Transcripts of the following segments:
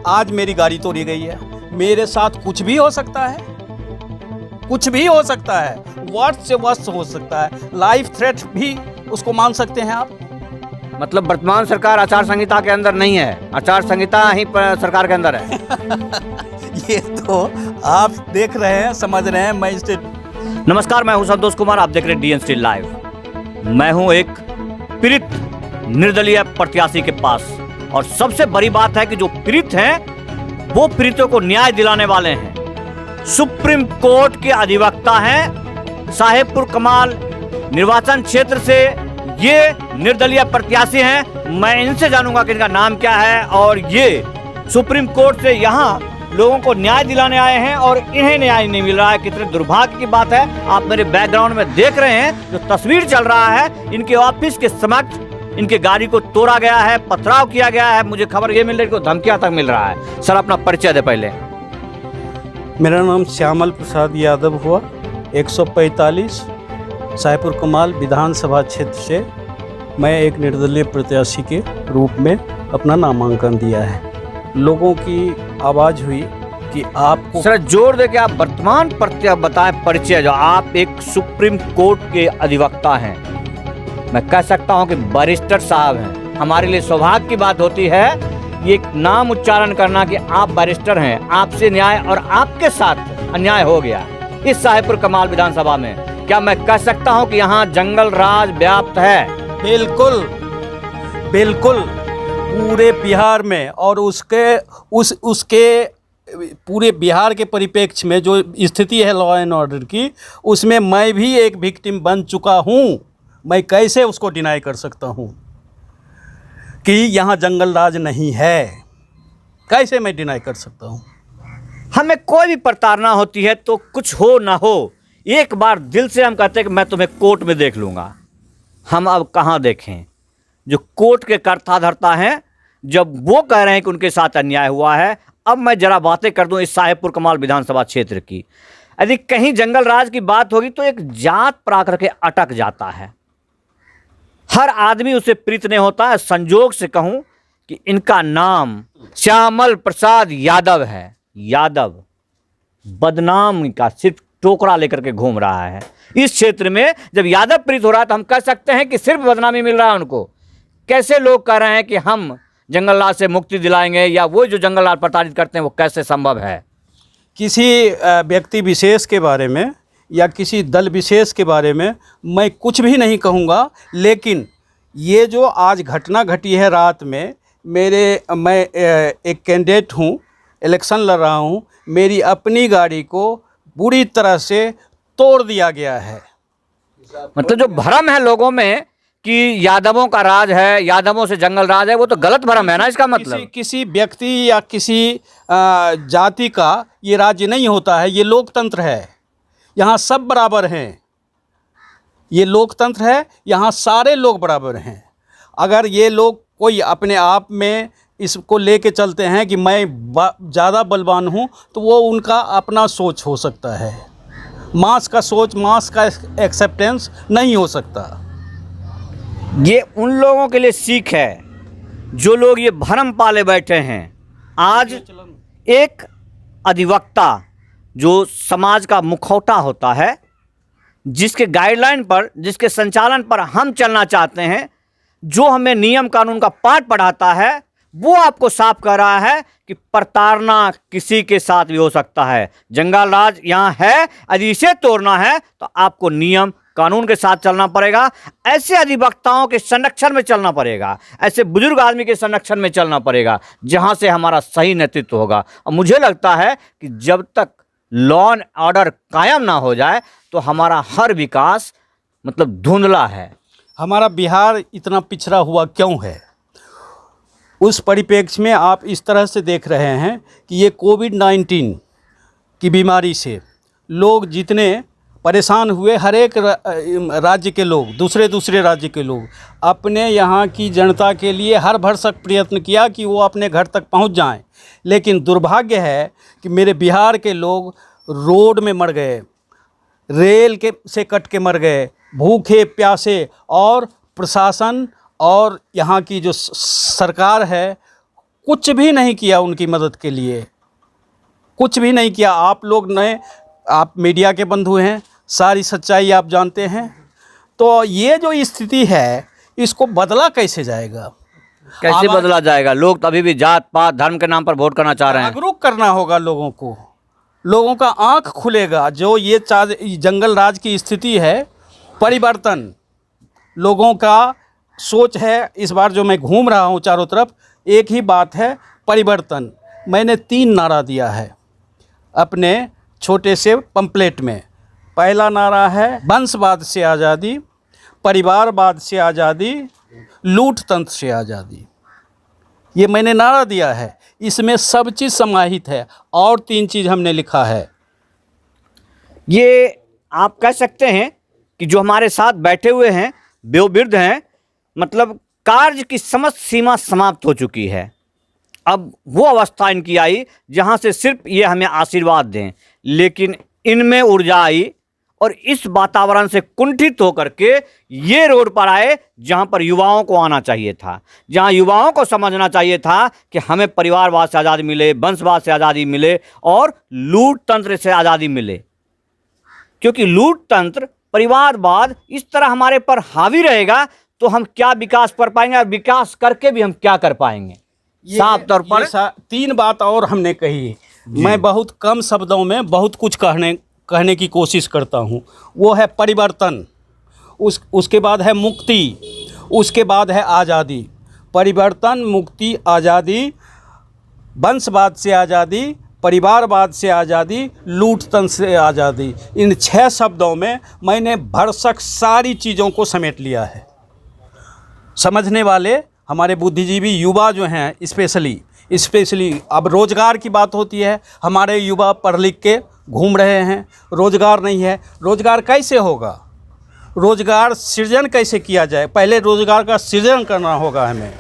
आज मेरी गाड़ी तोड़ी गई है, मेरे साथ कुछ भी हो सकता है, कुछ भी हो सकता है, वर्स्ट से वर्स्ट हो सकता है, लाइफ थ्रेट भी उसको मान सकते हैं आप। मतलब वर्तमान सरकार आचार संहिता के अंदर नहीं है, आचार संहिता ही सरकार के अंदर है। ये तो आप देख रहे हैं, समझ रहे हैं। मैं नमस्कार, मैं हूं संतोष कुमार, आप देख रहे हैं डीएन स्टिल लाइव। मैं हूं एक पीड़ित निर्दलीय प्रत्याशी के पास, और सबसे बड़ी बात है कि जो पीड़ित हैं वो पीड़ितों को न्याय दिलाने वाले हैं। सुप्रीम कोर्ट के अधिवक्ता हैं, साहेबपुर कमाल निर्वाचन क्षेत्र से ये निर्दलीय प्रत्याशी हैं। मैं इनसे जानूंगा कि इनका नाम क्या है, और ये सुप्रीम कोर्ट से यहाँ लोगों को न्याय दिलाने आए हैं और इन्हें न्याय नहीं मिल रहा है। कितने दुर्भाग्य की बात है। आप मेरे बैकग्राउंड में देख रहे हैं जो तस्वीर चल रहा है, इनके ऑफिस के समक्ष इनके गाड़ी को तोड़ा गया है, पथराव किया गया है। मुझे खबर ये मिल रही है कि धमकियां तक मिल रहा है। सर, अपना परिचय दे पहले। मेरा नाम श्यामल प्रसाद यादव हुआ, 145 साहेबपुर कमाल विधानसभा क्षेत्र से मैं एक निर्दलीय प्रत्याशी के रूप में अपना नामांकन दिया है। लोगों की आवाज़ हुई कि आपको सर जोर दे के आप वर्तमान बताएं परिचय। जो आप एक सुप्रीम कोर्ट के अधिवक्ता हैं, मैं कह सकता हूं कि बैरिस्टर साहब हैं। हमारे लिए सौभाग्य की बात होती है ये नाम उच्चारण करना कि आप बैरिस्टर हैं। आपसे न्याय और आपके साथ अन्याय हो गया इस साहेबपुर कमाल विधानसभा में। क्या मैं कह सकता हूं कि यहाँ जंगल राज व्याप्त है? बिल्कुल बिल्कुल, पूरे बिहार में, और उसके पूरे बिहार के परिप्रेक्ष्य में जो स्थिति है लॉ एंड ऑर्डर की, उसमें मैं भी एक विक्टिम बन चुका हूँ। मैं कैसे उसको डिनाई कर सकता हूँ कि यहाँ जंगल राज नहीं है? कैसे मैं डिनाई कर सकता हूँ? हमें कोई भी प्रताड़ना होती है तो कुछ हो ना हो, एक बार दिल से हम कहते हैं कि मैं तुम्हें कोर्ट में देख लूँगा। हम अब कहाँ देखें? जो कोर्ट के कर्ता धर्ता हैं, जब वो कह रहे हैं कि उनके साथ अन्याय हुआ है। अब मैं जरा बातें कर दूं इस साहेबपुर कमाल विधानसभा क्षेत्र की। यदि कहीं जंगल राज की बात होगी तो एक जात पर आकर के अटक जाता है। हर आदमी उसे प्रीत नहीं होता है। संजोग से कहूं कि इनका नाम श्यामल प्रसाद यादव है। यादव बदनाम का सिर्फ टोकरा लेकर के घूम रहा है इस क्षेत्र में। जब यादव प्रीत हो रहा है तो हम कह सकते हैं कि सिर्फ बदनामी मिल रहा है उनको। कैसे लोग कह रहे हैं कि हम जंगल राज से मुक्ति दिलाएंगे, या वो जो जंगल राज प्रताड़ित करते हैं वो कैसे संभव है? किसी व्यक्ति विशेष के बारे में या किसी दल विशेष के बारे में मैं कुछ भी नहीं कहूँगा, लेकिन ये जो आज घटना घटी है रात में, मैं एक कैंडिडेट हूँ, इलेक्शन लड़ रहा हूँ, मेरी अपनी गाड़ी को बुरी तरह से तोड़ दिया गया है। मतलब जो भ्रम है लोगों में कि यादवों का राज है, यादवों से जंगल राज है, वो तो गलत भ्रम है ना। इसका मतलब किसी व्यक्ति या किसी जाति का ये राज्य नहीं होता है। ये लोकतंत्र है, यहाँ सब बराबर हैं। ये लोकतंत्र है, यहाँ सारे लोग बराबर हैं। अगर ये लोग कोई अपने आप में इसको लेके चलते हैं कि मैं ज़्यादा बलवान हूँ, तो वो उनका अपना सोच हो सकता है। मास का सोच, मास का एक्सेप्टेंस नहीं हो सकता। ये उन लोगों के लिए सीख है जो लोग ये भ्रम पाले बैठे हैं। आज एक अधिवक्ता जो समाज का मुखौटा होता है, जिसके गाइडलाइन पर, जिसके संचालन पर हम चलना चाहते हैं, जो हमें नियम कानून का पाठ पढ़ाता है, वो आपको साफ कह रहा है कि प्रताड़ना किसी के साथ भी हो सकता है। जंगल राज यहाँ है, यदि इसे तोड़ना है तो आपको नियम कानून के साथ चलना पड़ेगा। ऐसे अधिवक्ताओं के संरक्षण में चलना पड़ेगा, ऐसे बुजुर्ग आदमी के संरक्षण में चलना पड़ेगा, जहां से हमारा सही नेतृत्व होगा। और मुझे लगता है कि जब तक लॉ एंड ऑर्डर कायम ना हो जाए तो हमारा हर विकास मतलब धुंधला है। हमारा बिहार इतना पिछड़ा हुआ क्यों है? उस परिप्रेक्ष्य में आप इस तरह से देख रहे हैं कि ये कोविड-19 की बीमारी से लोग जितने परेशान हुए, हर एक राज्य के लोग, दूसरे राज्य के लोग अपने यहाँ की जनता के लिए हर भरसक प्रयत्न किया कि वो अपने घर तक पहुँच जाएं। लेकिन दुर्भाग्य है कि मेरे बिहार के लोग रोड में मर गए, रेल के से कट के मर गए, भूखे प्यासे, और प्रशासन और यहाँ की जो सरकार है कुछ भी नहीं किया उनकी मदद के लिए, कुछ भी नहीं किया। आप लोग नए, आप मीडिया के बंधु हैं, सारी सच्चाई आप जानते हैं। तो ये जो स्थिति है इसको बदला कैसे जाएगा? कैसे बदला जाएगा? लोग तो अभी भी जात पात धर्म के नाम पर वोट करना चाह रहे हैं। जागरूक करना होगा लोगों को, लोगों का आंख खुलेगा। जो ये जंगल राज की स्थिति है, परिवर्तन लोगों का सोच है। इस बार जो मैं घूम रहा हूँ चारों तरफ, एक ही बात है, परिवर्तन। मैंने 3 नारा दिया है अपने छोटे से पंपलेट में। पहला नारा है वंशवाद से आज़ादी, परिवारवाद से आज़ादी, लूट तंत्र से आज़ादी। ये मैंने नारा दिया है, इसमें सब चीज़ समाहित है। और 3 चीज़ हमने लिखा है। ये आप कह सकते हैं कि जो हमारे साथ बैठे हुए हैं वयोवृद्ध हैं, मतलब कार्य की समस्त सीमा समाप्त हो चुकी है। अब वो अवस्था इनकी आई जहाँ से सिर्फ ये हमें आशीर्वाद दें, लेकिन इनमें ऊर्जा आई और इस वातावरण से कुंठित होकर के ये रोड पर आए जहाँ पर युवाओं को आना चाहिए था, जहाँ युवाओं को समझना चाहिए था कि हमें परिवारवाद से आज़ादी मिले, वंशवाद से आज़ादी मिले और लूट तंत्र से आज़ादी मिले। क्योंकि लूट तंत्र, परिवारवाद इस तरह हमारे पर हावी रहेगा तो हम क्या विकास कर पाएंगे, और विकास करके भी हम क्या कर पाएंगे? साफ तौर पर 3 बात और हमने कही। मैं बहुत कम शब्दों में बहुत कुछ कहने की कोशिश करता हूँ। वो है परिवर्तन, उसके बाद है मुक्ति, उसके बाद है आज़ादी। परिवर्तन, मुक्ति, आज़ादी, वंशवाद से आज़ादी, परिवारवाद से आज़ादी, लूट तंत्र से आज़ादी। इन 6 शब्दों में मैंने भरसक सारी चीज़ों को समेट लिया है। समझने वाले हमारे बुद्धिजीवी युवा जो हैं, स्पेशली अब रोज़गार की बात होती है। हमारे युवा पढ़ लिख के घूम रहे हैं, रोज़गार नहीं है। रोज़गार कैसे होगा? रोज़गार सृजन कैसे किया जाए? पहले रोज़गार का सृजन करना होगा हमें,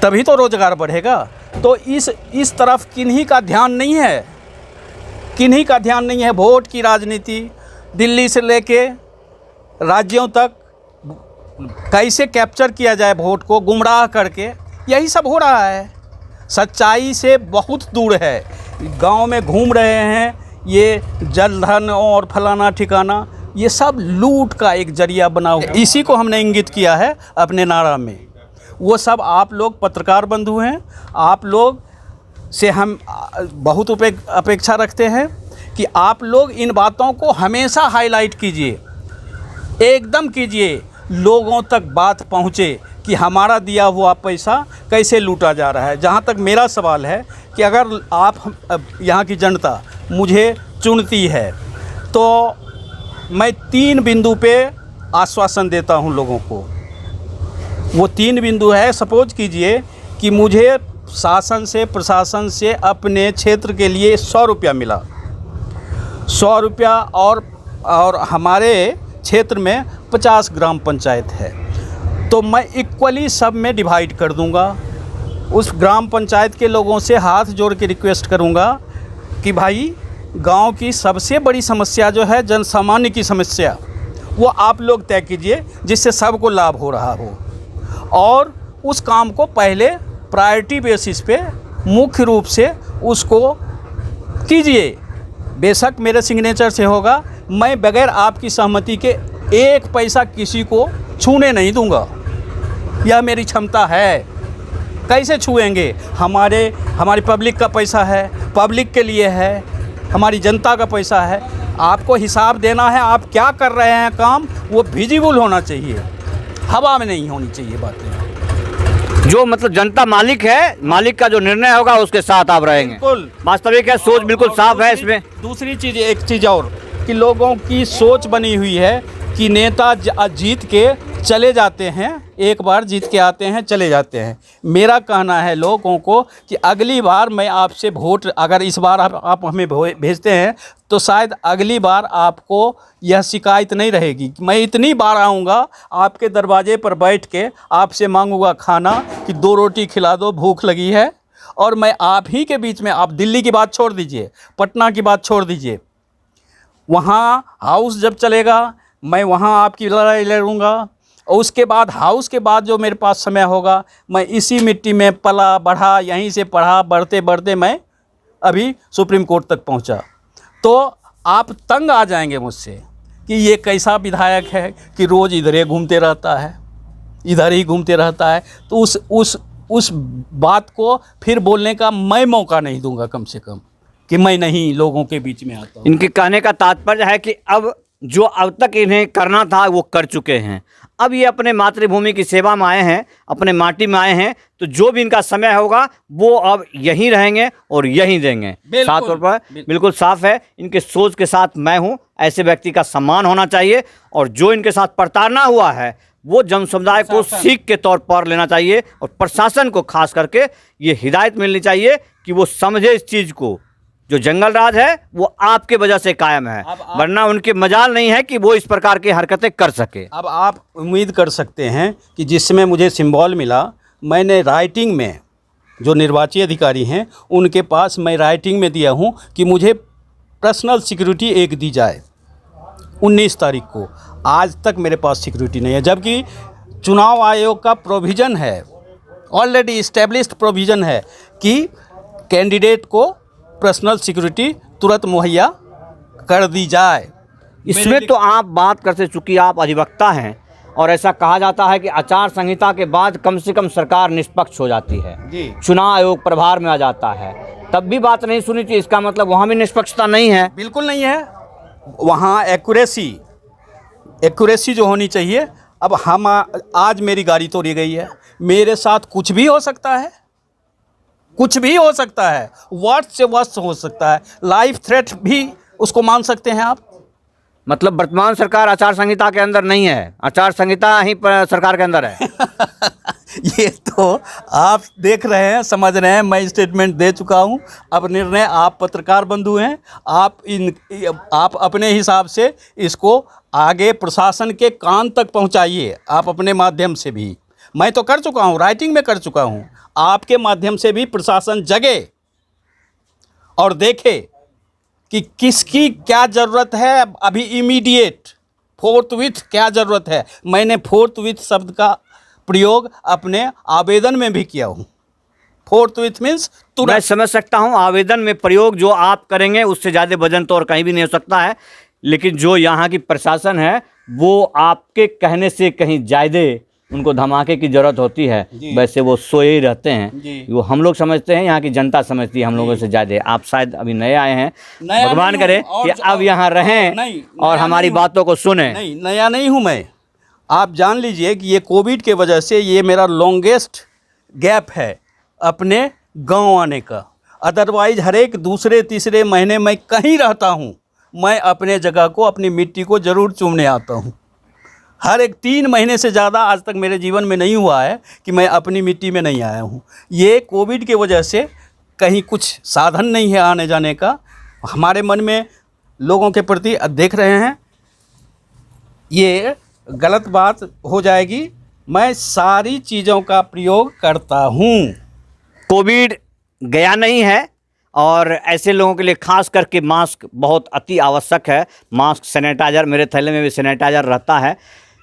तभी तो रोज़गार बढ़ेगा। तो इस तरफ किन्हीं का ध्यान नहीं है, किन्हीं का ध्यान नहीं है। वोट की राजनीति दिल्ली से लेके राज्यों तक कैसे कैप्चर किया जाए वोट को गुमराह करके, यही सब हो रहा है। सच्चाई से बहुत दूर है। गांव में घूम रहे हैं ये जलधन और फलाना ठिकाना, ये सब लूट का एक जरिया बना हुआ। इसी को हमने इंगित किया है अपने नारा में। वो सब आप लोग पत्रकार बंधु हैं, आप लोग से हम बहुत अपेक्षा रखते हैं कि आप लोग इन बातों को हमेशा हाईलाइट कीजिए, एकदम कीजिए, लोगों तक बात पहुँचे कि हमारा दिया हुआ पैसा कैसे लूटा जा रहा है। जहाँ तक मेरा सवाल है कि अगर आप यहाँ की जनता मुझे चुनती है तो मैं 3 बिंदु पे आश्वासन देता हूँ लोगों को। वो 3 बिंदु है। सपोज कीजिए कि मुझे शासन से, प्रशासन से अपने क्षेत्र के लिए 100 रुपया मिला, 100 रुपया, और हमारे क्षेत्र में 50 ग्राम पंचायत है, तो मैं इक्वली सब में डिवाइड कर दूंगा। उस ग्राम पंचायत के लोगों से हाथ जोड़ के रिक्वेस्ट करूंगा कि भाई गांव की सबसे बड़ी समस्या जो है जन सामान्य की समस्या, वो आप लोग तय कीजिए जिससे सबको लाभ हो रहा हो, और उस काम को पहले प्रायोरिटी बेसिस पे मुख्य रूप से उसको कीजिए। बेशक मेरे सिग्नेचर से होगा, मैं बगैर आपकी सहमति के 1 पैसा किसी को छूने नहीं दूंगा। यह मेरी क्षमता है। कैसे छुएंगे? हमारी पब्लिक का पैसा है, पब्लिक के लिए है, हमारी जनता का पैसा है। आपको हिसाब देना है, आप क्या कर रहे हैं काम, वो विजिबल होना चाहिए, हवा में नहीं होनी चाहिए बातें। जो मतलब जनता मालिक है, मालिक का जो निर्णय होगा उसके साथ आप रहेंगे। बिल्कुल वास्तविक है, सोच बिल्कुल साफ है इसमें। दूसरी चीज़, एक चीज़ और कि लोगों की सोच बनी हुई है कि नेता जीत के चले जाते हैं, एक बार जीत के आते हैं, चले जाते हैं। मेरा कहना है लोगों को कि अगली बार मैं आपसे वोट, अगर इस बार आप हमें भेजते हैं तो शायद अगली बार आपको यह शिकायत नहीं रहेगी। मैं इतनी बार आऊँगा आपके दरवाजे पर बैठ के आपसे मांगूंगा खाना कि 2 रोटी खिला दो, भूख लगी है। और मैं आप ही के बीच में, आप दिल्ली की बात छोड़ दीजिए, पटना की बात छोड़ दीजिए, वहाँ हाउस जब चलेगा मैं वहाँ आपकी लड़ाई लड़ूंगा, और उसके बाद हाउस के बाद जो मेरे पास समय होगा, मैं इसी मिट्टी में पला बढ़ा, यहीं से पढ़ा, बढ़ते बढ़ते मैं अभी सुप्रीम कोर्ट तक पहुंचा। तो आप तंग आ जाएंगे मुझसे कि ये कैसा विधायक है कि रोज़ इधर ही घूमते रहता है, इधर ही घूमते रहता है। तो उस बात को फिर बोलने का मैं मौका नहीं दूंगा, कम से कम, कि मैं नहीं लोगों के बीच में आता हूँ। इनके कहने का तात्पर्य है कि अब जो अब तक इन्हें करना था वो कर चुके हैं, अब ये अपने मातृभूमि की सेवा में आए हैं, अपने माटी में आए हैं, तो जो भी इनका समय होगा वो अब यहीं रहेंगे और यहीं देंगे। साफ तौर पर बिल्कुल साफ है, इनके सोच के साथ मैं हूँ। ऐसे व्यक्ति का सम्मान होना चाहिए और जो इनके साथ प्रताड़ना हुआ है वो जन समुदाय को सीख के तौर पर लेना चाहिए और प्रशासन को खास करके ये हिदायत मिलनी चाहिए कि वो समझे इस चीज़ को, जो जंगल राज है वो आपके वजह से कायम है, वरना उनके मजाल नहीं है कि वो इस प्रकार की हरकतें कर सके। अब आप उम्मीद कर सकते हैं कि जिसमें मुझे सिंबल मिला, मैंने राइटिंग में, जो निर्वाची अधिकारी हैं उनके पास मैं राइटिंग में दिया हूं कि मुझे पर्सनल सिक्योरिटी एक दी जाए 19 तारीख को। आज तक मेरे पास सिक्योरिटी नहीं है, जबकि चुनाव आयोग का प्रोविज़न है, ऑलरेडी इस्टेब्लिश्ड प्रोविज़न है कि कैंडिडेट को पर्सनल सिक्योरिटी तुरंत मुहैया कर दी जाए। इसमें तो आप बात करते, चूँकि आप अधिवक्ता हैं और ऐसा कहा जाता है कि आचार संहिता के बाद कम से कम सरकार निष्पक्ष हो जाती है जी, चुनाव आयोग प्रभार में आ जाता है, तब भी बात नहीं सुनी थी। इसका मतलब वहाँ भी निष्पक्षता नहीं है? बिल्कुल नहीं है, वहाँ एक्यूरेसी जो होनी चाहिए। अब हम आज मेरी गाड़ी तोड़ी गई है, मेरे साथ कुछ भी हो सकता है, कुछ भी हो सकता है, वर्स्ट से वर्स्ट हो सकता है, लाइफ थ्रेट भी उसको मान सकते हैं आप। मतलब वर्तमान सरकार आचार संहिता के अंदर नहीं है, आचार संहिता ही सरकार के अंदर है। ये तो आप देख रहे हैं, समझ रहे हैं, मैं स्टेटमेंट दे चुका हूं। अब निर्णय, आप पत्रकार बंधु हैं, आप अपने हिसाब से इसको आगे प्रशासन के कान तक पहुंचाइए, आप अपने माध्यम से भी। मैं तो कर चुका हूं, राइटिंग में कर चुका हूं, आपके माध्यम से भी प्रशासन जगे और देखे कि किसकी क्या ज़रूरत है अभी इमीडिएट, फोर्थ विथ क्या ज़रूरत है। मैंने फोर्थ विथ शब्द का प्रयोग अपने आवेदन में भी किया हूँ। फोर्थ विथ मीन्स तुरंत। मैं समझ सकता हूँ आवेदन में प्रयोग जो आप करेंगे उससे ज़्यादा वजन तो और कहीं भी नहीं हो सकता है, लेकिन जो यहाँ की प्रशासन है वो आपके कहने से कहीं ज़्यादा उनको धमाके की ज़रूरत होती है। वैसे वो सोए ही रहते हैं, वो हम लोग समझते हैं, यहाँ की जनता समझती है हम लोगों से ज़्यादा। आप शायद अभी नए आए हैं, भगवान करे कि अब यहाँ रहें और हमारी बातों को सुने। नहीं, नया नहीं हूँ मैं। आप जान लीजिए कि ये कोविड के वजह से ये मेरा लॉन्गेस्ट गैप है अपने गांव आने का। अदरवाइज हर एक दूसरे तीसरे महीने मैं कहीं रहता हूँ, मैं अपने जगह को, अपनी मिट्टी को ज़रूर चूमने आता हूँ। हर एक 3 महीने से ज़्यादा आज तक मेरे जीवन में नहीं हुआ है कि मैं अपनी मिट्टी में नहीं आया हूँ। ये कोविड के वजह से कहीं कुछ साधन नहीं है आने जाने का। हमारे मन में लोगों के प्रति देख रहे हैं, ये गलत बात हो जाएगी। मैं सारी चीज़ों का प्रयोग करता हूँ। कोविड गया नहीं है और ऐसे लोगों के लिए खास करके मास्क बहुत अति आवश्यक है। मास्क, सैनिटाइज़र, मेरे थैले में भी सैनिटाइज़र रहता है,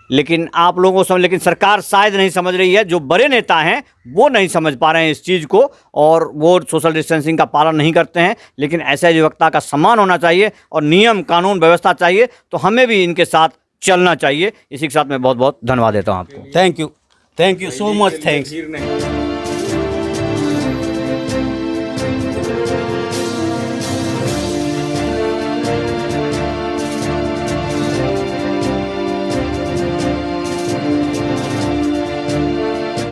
लेकिन आप लोगों को समझ, लेकिन सरकार शायद नहीं समझ रही है। जो बड़े नेता हैं वो नहीं समझ पा रहे हैं इस चीज़ को और वो सोशल डिस्टेंसिंग का पालन नहीं करते हैं। लेकिन ऐसे अधिवक्ता का सम्मान होना चाहिए और नियम कानून व्यवस्था चाहिए, तो हमें भी इनके साथ चलना चाहिए। इसी के साथ मैं बहुत बहुत धन्यवाद देता हूँ आपको। Thank you so much, thanks.